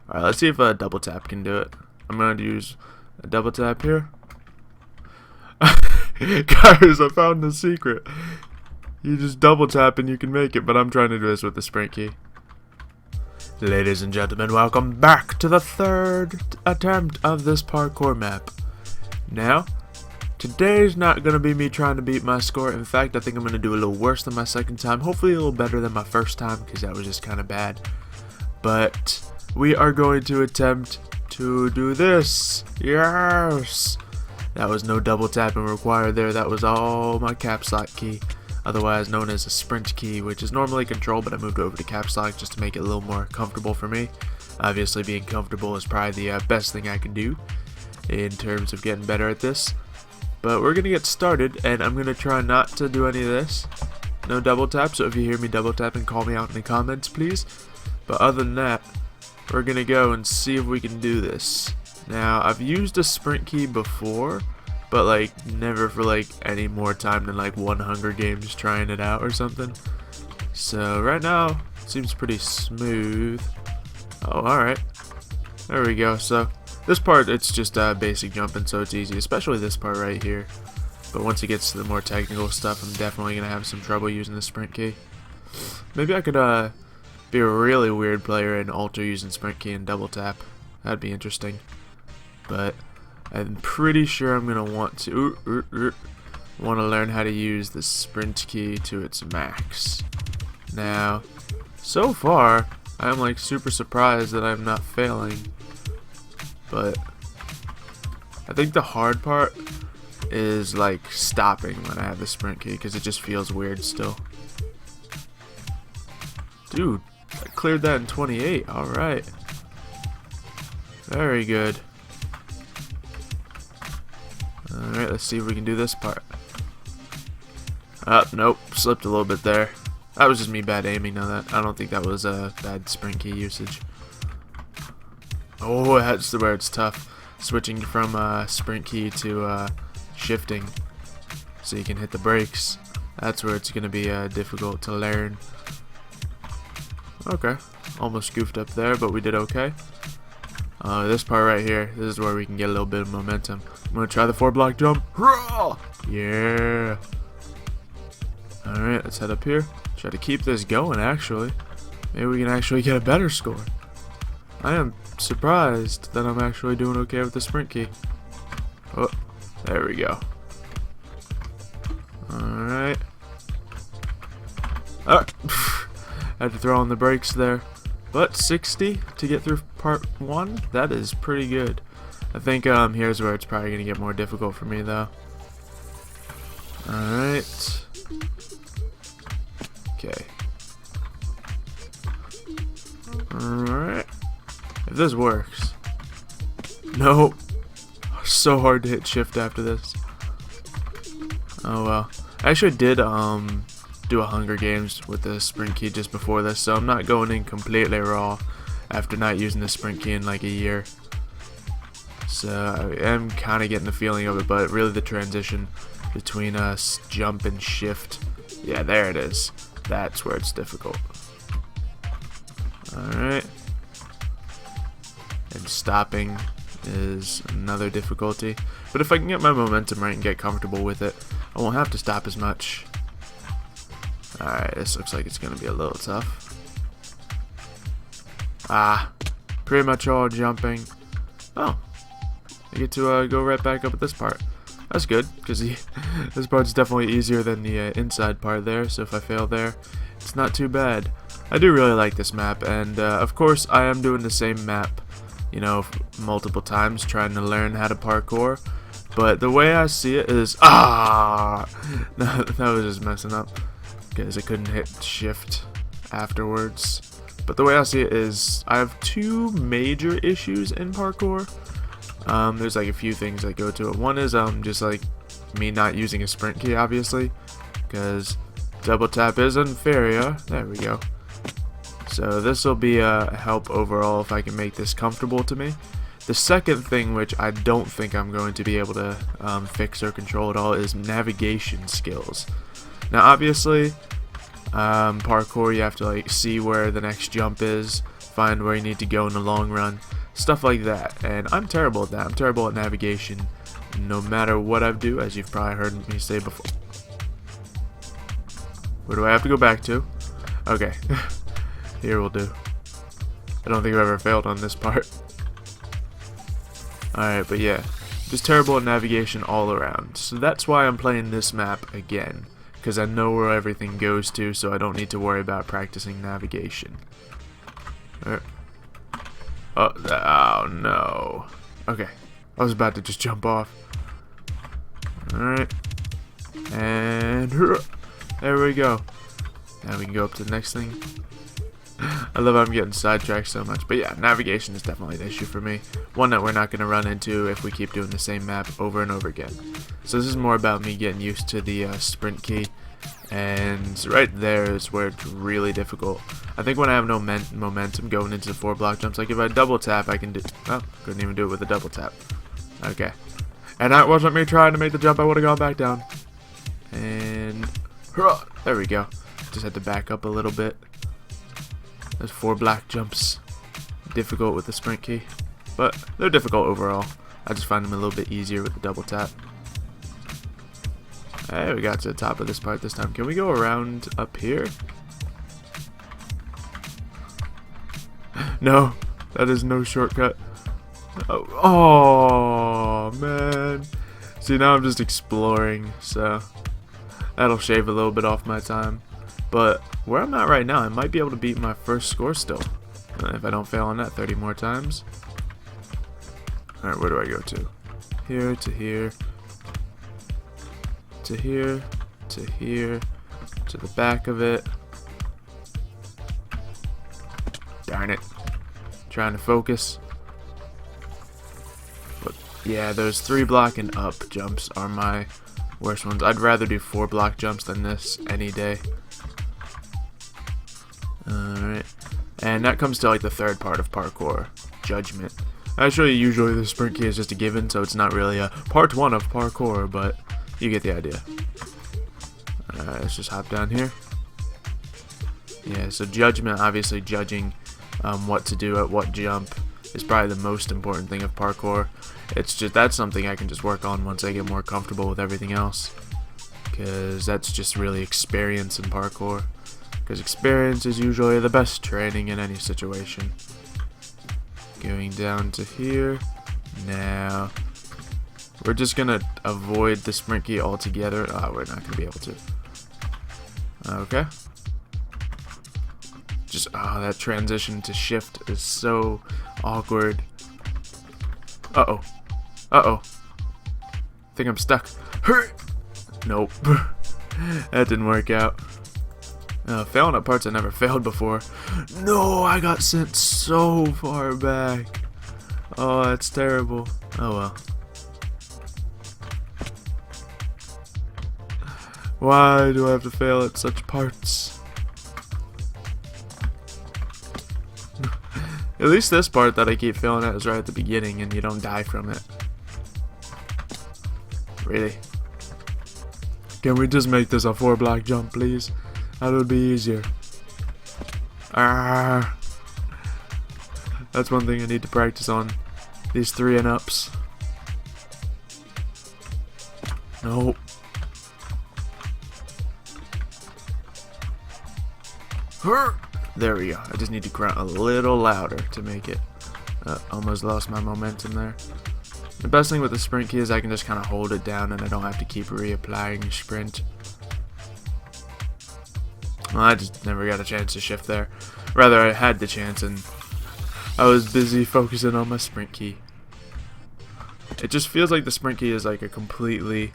Alright, let's see if a double tap can do it. I'm going to use a double tap here. Guys, I found the secret. You just double tap and you can make it, but I'm trying to do this with the sprint key. Ladies and gentlemen, welcome back to the third attempt of this parkour map. Now, today's not going to be me trying to beat my score. In fact, I think I'm going to do a little worse than my second time. Hopefully a little better than my first time, because that was just kind of bad. But we are going to attempt to do this. Yes! That was no double tapping required there. That was all my caps lock key, otherwise known as a sprint key, which is normally control, but I moved over to caps lock just to make it a little more comfortable for me. Obviously, being comfortable is probably the best thing I can do in terms of getting better at this. But we're gonna get started, and I'm gonna try not to do any of this. No double tap, so if you hear me double tapping, call me out in the comments, please. But other than that, we're gonna go and see if we can do this. Now, I've used a sprint key before, but like never for like any more time than like one Hunger Games trying it out or something. So right now, it seems pretty smooth. Oh, alright. There we go. So this part, it's just basic jumping, so it's easy, especially this part right here. But once it gets to the more technical stuff, I'm definitely gonna have some trouble using the sprint key. Maybe I could be a really weird player and alter using sprint key and double tap. That'd be interesting. But I'm pretty sure I'm gonna want to learn how to use the sprint key to its max. Now, so far, I'm like super surprised that I'm not failing. But I think the hard part is like stopping when I have the sprint key, because it just feels weird still. Dude, I cleared that in 28. Alright. Very good. Alright, let's see if we can do this part. Nope, slipped a little bit there. That was just me bad aiming. Now that I don't think that was a bad sprint key usage. Oh, that's where it's tough. Switching from sprint key to shifting, so you can hit the brakes. That's where it's gonna be difficult to learn. Okay, almost goofed up there, but we did okay. This part right here, this is where we can get a little bit of momentum. I'm gonna try the 4-block jump. Yeah. Alright, let's head up here. Try to keep this going, actually. Maybe we can actually get a better score. I am surprised that I'm actually doing okay with the sprint key. Oh, there we go. Alright. Oh, had to throw on the brakes there. But 60 to get through part 1, that is pretty good. I think here's where it's probably going to get more difficult for me though. Alright. Okay. Alright. If this works. Nope. So hard to hit shift after this. Oh well. I actually did do a Hunger Games with the sprint key just before this, so I'm not going in completely raw after not using the sprint key in like a year. So I am kind of getting the feeling of it, but really the transition between jump and shift, yeah, there it is. That's where it's difficult. Alright. And stopping is another difficulty. But if I can get my momentum right and get comfortable with it, I won't have to stop as much. Alright, this looks like it's going to be a little tough. Pretty much all jumping. Oh, I get to go right back up at this part. That's good, because this part's definitely easier than the inside part there, so if I fail there, it's not too bad. I do really like this map, and of course I am doing the same map, you know, multiple times, trying to learn how to parkour. But the way I see it is, no, that was just messing up, because I couldn't hit shift afterwards. But the way I see it is, I have two major issues in parkour. There's like a few things that go to it. One is just like me not using a sprint key, obviously, because double tap is inferior. There we go. So this will be a help overall if I can make this comfortable to me. The second thing, which I don't think I'm going to be able to fix or control at all, is navigation skills. Now obviously, parkour, you have to like see where the next jump is, find where you need to go in the long run, stuff like that. And I'm terrible at that. I'm terrible at navigation, no matter what I do, as you've probably heard me say before. Where do I have to go back to? Okay, here will do. I don't think I've ever failed on this part. Alright, but yeah, just terrible at navigation all around. So that's why I'm playing this map again, because I know where everything goes to, so I don't need to worry about practicing navigation. Oh no. Okay, I was about to just jump off. Alright, and there we go. Now we can go up to the next thing. I love how I'm getting sidetracked so much. But yeah, navigation is definitely an issue for me. One that we're not going to run into if we keep doing the same map over and over again. So this is more about me getting used to the sprint key. And right there is where it's really difficult. I think when I have no momentum going into the 4 block jumps, like if I double tap, I can do... Oh, couldn't even do it with a double tap. Okay. And that wasn't me trying to make the jump. I would have gone back down. And... there we go. Just had to back up a little bit. Those 4 block jumps, difficult with the sprint key, but they're difficult overall. I just find them a little bit easier with the double tap. Hey, we got to the top of this part this time. Can we go around up here? No, that is no shortcut. Oh man. See, now I'm just exploring, so that'll shave a little bit off my time. But where I'm at right now, I might be able to beat my first score still, if I don't fail on that 30 more times. Alright, where do I go to? Here, to here, to here, to here, to the back of it. Darn it. Trying to focus. But yeah, those 3 block and up jumps are my worst ones. I'd rather do 4 block jumps than this any day. Alright, and that comes to like the third part of parkour, judgment. Actually, usually the sprint key is just a given, so it's not really a part 1 of parkour, but you get the idea. Alright, let's just hop down here. Yeah, so judgment, obviously judging what to do at what jump is probably the most important thing of parkour. It's just, that's something I can just work on once I get more comfortable with everything else, because that's just really experience in parkour. Because experience is usually the best training in any situation. Going down to here. Now, we're just going to avoid the sprint key altogether. Oh, we're not going to be able to. Okay. Just, oh, that transition to shift is so awkward. Uh-oh. Uh-oh. I think I'm stuck. Nope. That didn't work out. Failing at parts I never failed before. No, I got sent so far back. Oh, that's terrible. Oh well. Why do I have to fail at such parts? At least this part that I keep failing at is right at the beginning and you don't die from it. Really? Can we just make this a 4 block jump, please? That would be easier. Ah, that's one thing I need to practice on. These 3 and ups. Nope. There we go. I just need to grunt a little louder to make it. Almost lost my momentum there. The best thing with the sprint key is I can just kind of hold it down and I don't have to keep reapplying sprint. Well, I just never got a chance to shift there. Rather, I had the chance and I was busy focusing on my sprint key. It just feels like the sprint key is like a completely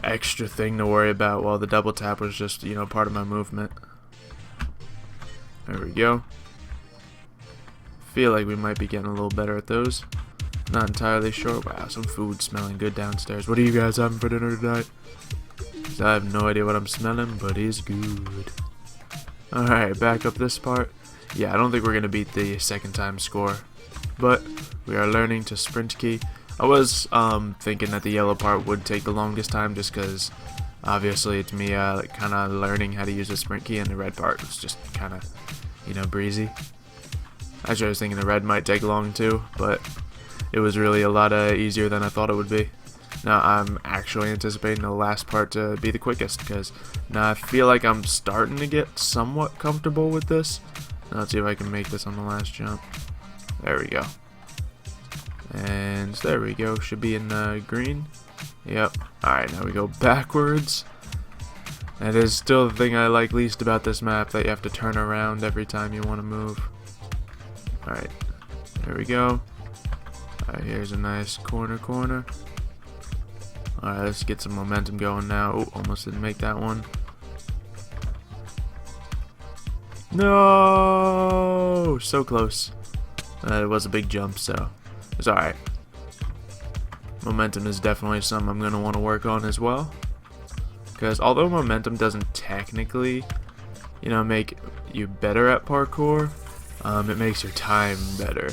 extra thing to worry about, while the double tap was just, you know, part of my movement. There we go. Feel like we might be getting a little better at those. Not entirely sure. Wow, some food smelling good downstairs. What are you guys having for dinner tonight? I have no idea what I'm smelling, but it's good. Alright, back up this part. Yeah, I don't think we're going to beat the second time score, but we are learning to sprint key. I was thinking that the yellow part would take the longest time just because obviously it's me kind of learning how to use the sprint key, and the red part was just kind of, you know, breezy. Actually, I was thinking the red might take long too, but it was really a lot easier than I thought it would be. Now I'm actually anticipating the last part to be the quickest, because now I feel like I'm starting to get somewhat comfortable with this. Now let's see if I can make this on the last jump. There we go. And there we go. Should be in green. Yep. Alright, now we go backwards. That is still the thing I like least about this map, that you have to turn around every time you want to move. Alright, there we go. Alright, here's a nice corner. Alright, let's get some momentum going now. Oh, almost didn't make that one. No! So close. It was a big jump, so it's alright. Momentum is definitely something I'm going to want to work on as well. Because although momentum doesn't technically, you know, make you better at parkour, it makes your time better.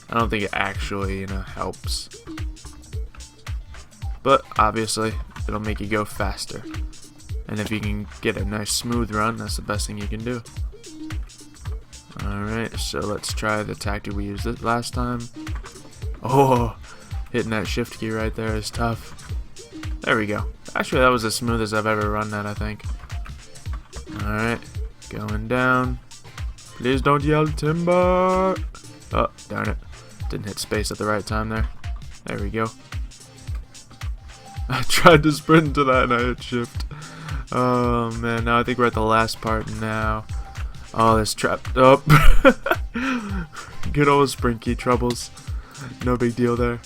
I don't think it actually, you know, helps. But obviously, it'll make you go faster. And if you can get a nice smooth run, that's the best thing you can do. Alright, so let's try the tactic we used it last time. Oh, hitting that shift key right there is tough. There we go. Actually, that was the smoothest I've ever run that, I think. Alright, going down. Please don't yell timber. Oh, darn it. Didn't hit space at the right time there. There we go. I tried to sprint into that and I hit shift. Oh man, now I think we're at the last part now. Oh, this trapped up. Good old sprint key troubles. No big deal there.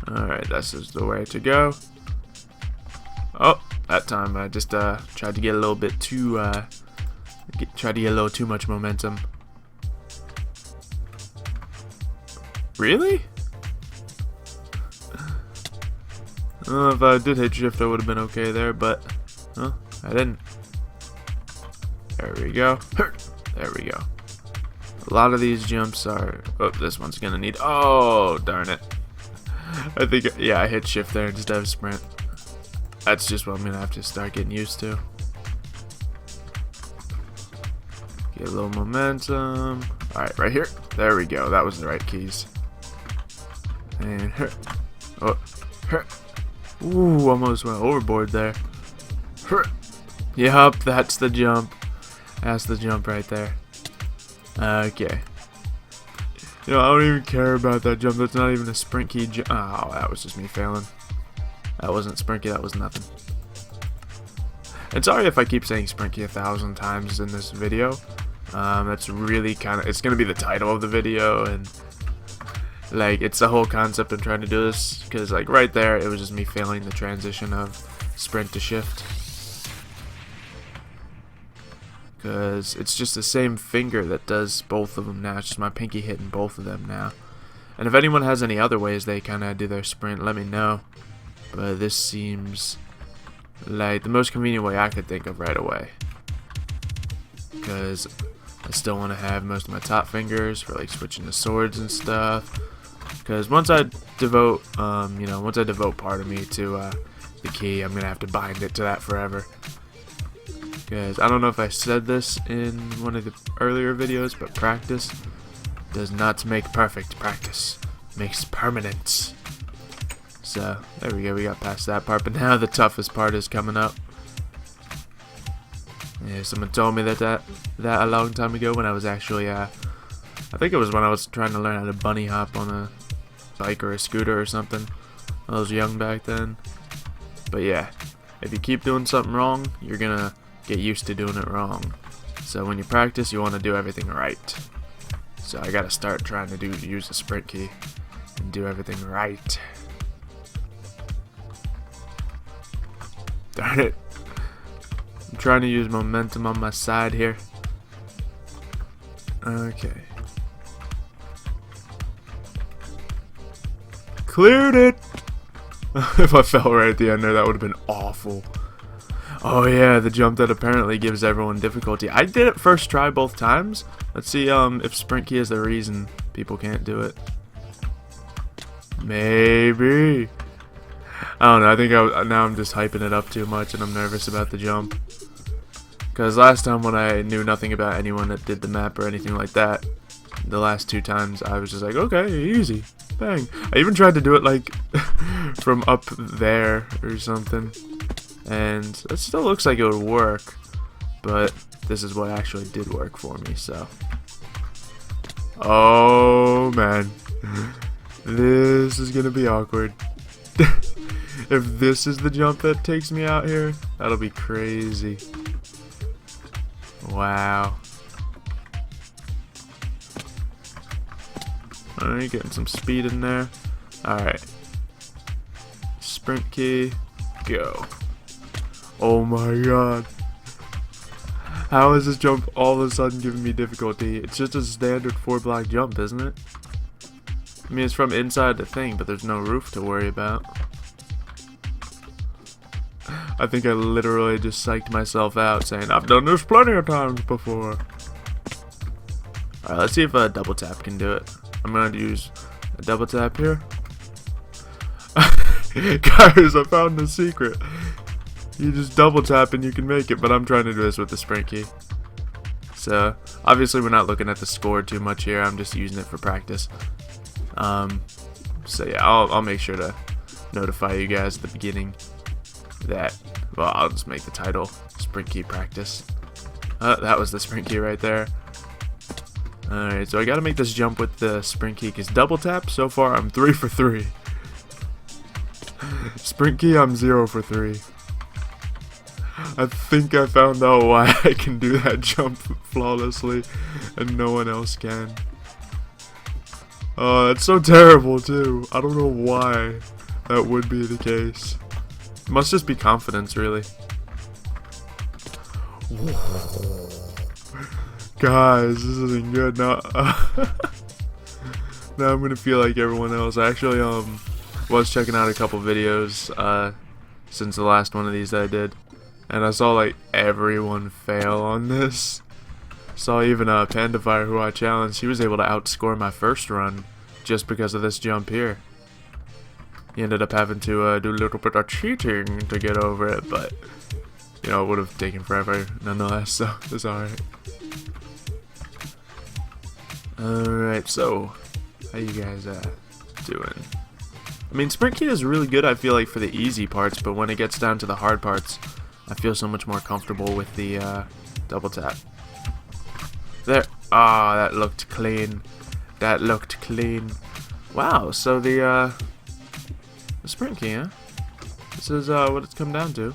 Alright, this is the way to go. Oh, that time I just tried to get a little bit too tried to get a little too much momentum. Really? I don't know if I did hit shift I would have been okay there, but I didn't. There we go. There we go. A lot of these jumps are... Oh, this one's gonna need... Oh, darn it. I think... Yeah, I hit shift there instead of sprint. That's just what I'm gonna have to start getting used to. Get a little momentum. Alright, right here. There we go. That was the right keys. And... Oh. Ooh, almost went overboard there. Yup, that's the jump. That's the jump right there. Okay. You know, I don't even care about that jump. That's not even a sprint key jump. Oh, that was just me failing. That wasn't sprint key. That was nothing. And sorry if I keep saying sprint key 1,000 times in this video. That's really kind of... It's going to be the title of the video, and... Like, it's the whole concept of trying to do this, because, like, right there, it was just me failing the transition of sprint to shift. Because it's just the same finger that does both of them now. It's just my pinky hitting both of them now. And if anyone has any other ways they kind of do their sprint, let me know. But this seems like the most convenient way I could think of right away. Because I still want to have most of my top fingers for, like, switching to swords and stuff. Because once I devote, you know, once I devote part of me to the key, I'm gonna have to bind it to that forever. Because I don't know if I said this in one of the earlier videos, but practice does not make perfect. Practice makes permanent. So there we go. We got past that part, but now the toughest part is coming up. Yeah, someone told me that a long time ago when I was actually, I think it was when I was trying to learn how to bunny hop on a bike or a scooter or something. I was young back then. But yeah, if you keep doing something wrong, you're gonna get used to doing it wrong. So when you practice, you want to do everything right. So I gotta start trying to use the sprint key and do everything right. Darn it. I'm trying to use momentum on my side here. Okay. Cleared it! If I fell right at the end there, that would have been awful. Oh yeah, the jump that apparently gives everyone difficulty. I did it first try both times. Let's see if sprint key is the reason people can't do it. Maybe. I don't know. I think now I'm just hyping it up too much and I'm nervous about the jump. Because last time when I knew nothing about anyone that did the map or anything like that, the last 2 times I was just like, okay, easy, bang. I even tried to do it like from up there or something, and it still looks like it would work, but this is what actually did work for me, so. Oh man, this is gonna be awkward. If this is the jump that takes me out here, that'll be crazy. Wow. Alright, getting some speed in there. Alright. Sprint key, go. Oh my god. How is this jump all of a sudden giving me difficulty? It's just a standard 4-block jump, isn't it? I mean, it's from inside the thing, but there's no roof to worry about. I think I literally just psyched myself out saying, I've done this plenty of times before. Alright, let's see if a double tap can do it. I'm going to use a double tap here. Guys, I found the secret. You just double tap and you can make it, but I'm trying to do this with the sprint key. So, obviously we're not looking at the score too much here. I'm just using it for practice. So yeah, I'll make sure to notify you guys at the beginning that, well, I'll just make the title sprint key practice. That was the sprint key right there. Alright, so I gotta make this jump with the sprint key, because double tap, so far I'm 3 for 3. Sprint key, I'm 0 for 3. I think I found out why I can do that jump flawlessly and no one else can. Oh, that's so terrible too. I don't know why that would be the case. It must just be confidence, really. Whoa. Guys, this isn't good now. Now I'm gonna feel like everyone else. I actually was checking out a couple videos since the last one of these that I did, and I saw like everyone fail on this. Saw even Panda Fire, who I challenged, he was able to outscore my first run just because of this jump here. He ended up having to do a little bit of cheating to get over it, but you know, it would have taken forever nonetheless, so it's alright. Alright, so how you guys doing? I mean, sprint key is really good, I feel like, for the easy parts, but when it gets down to the hard parts, I feel so much more comfortable with the double tap. There. Ah, that looked clean. That looked clean. Wow, so the sprint key, huh? This is what it's come down to.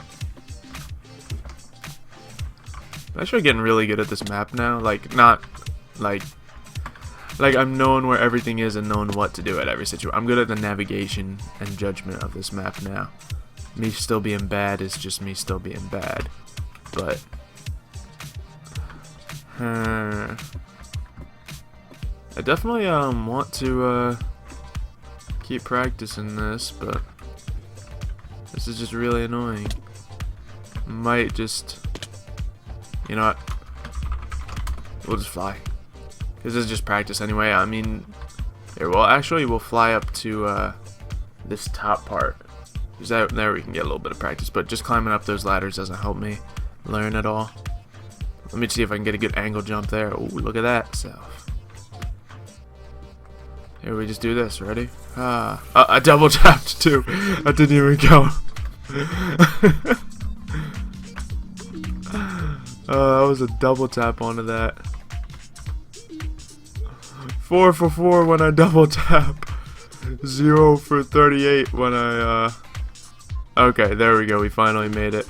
I'm actually getting really good at this map now. Like, not like I'm knowing where everything is and knowing what to do at every situation. I'm good at the navigation and judgment of this map now. Me still being bad is just me still being bad. But I definitely want to keep practicing this, but this is just really annoying. Might just, you know what? We'll just fly. This is just practice anyway. I mean, here, well, actually, we'll fly up to this top part. There we can get a little bit of practice, but just climbing up those ladders doesn't help me learn at all. Let me see if I can get a good angle jump there. Oh, look at that. So, here we just do this. Ready? I double tapped too. I didn't even go. That was a double tap onto that. 4 for 4 when I double tap. 0 for 38 when I okay, there we go, we finally made it.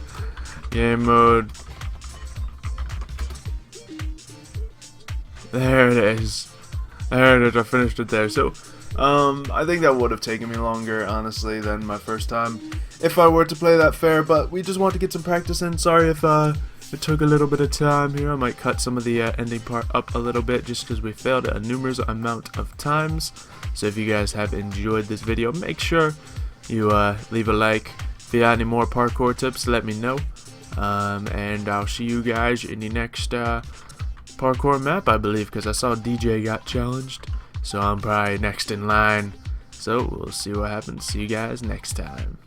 Game mode. There it is. There it is, I finished it there. So I think that would have taken me longer, honestly, than my first time if I were to play that fair, but we just want to get some practice in. Sorry if it took a little bit of time here. I might cut some of the ending part up a little bit just because we failed a numerous amount of times. So if you guys have enjoyed this video, make sure you leave a like. If you have any more parkour tips, let me know. And I'll see you guys in the next parkour map, I believe, because I saw DJ got challenged. So I'm probably next in line. So we'll see what happens. See you guys next time.